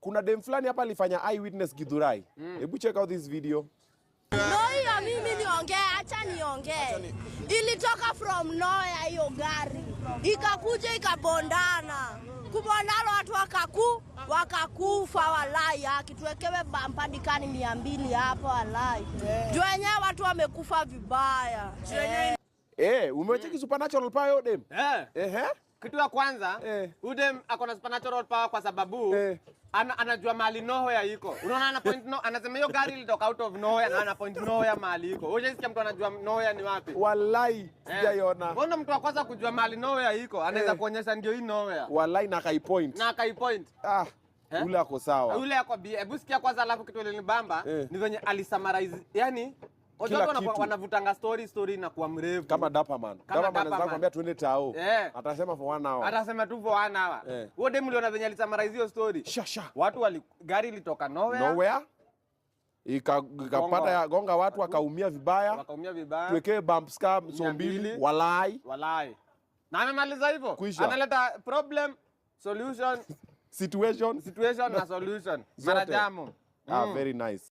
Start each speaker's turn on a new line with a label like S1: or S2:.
S1: kuna dem fulani hapa alifanya eyewitness Githurai. Hebu check out this video.
S2: Hiyo mimi niongee, acha niongee. Ilitoka from nowhere hiyo gari. Ikakuja ikabondana. Kubondana watu wakakufa walai, akituwekewe bampandikani 200 hapo walai. Juu wenyewe watu wamekufa vibaya.
S1: Umecheki supernatural power dem?
S3: Kitu ya kwanza, udem akona supernatural power kwa sababu anajua mahali nowhere iko. Unaona ana point anasema hiyo gari ilitoka out of nowhere na ana point nowhere mahali iko. Wewe unasikia mtu anajua nowhere ni wapi?
S1: Wallahi sijaiona.
S3: Mbona mtu wa kwanza kujua mahali nowhere iko anaweza kuonyesha ndio hii nowhere.
S1: Wallahi na kai point. Ule ako sawa.
S3: Ule ako hebu sikia kwanza, alafu kitu ile nibamba ni venye alisummarize. Yani wanavutanga story na kuwa mrefu.
S1: Kama Dapaman. Dapaman anaweza kuambia tuende tao. Atasema for 1 hour.
S3: Atasema tu for 1 hour. Wewe dem uliona venye alisummarize hiyo story. Watu gari ilitoka nowhere. Ikapata ya gonga watu wakaumia vibaya. Tuwekee bumps kama so 2 walai. Na amemaliza hivyo. Analeta problem, solution,
S1: situation
S3: na solution. Mara jamu.
S1: Very nice.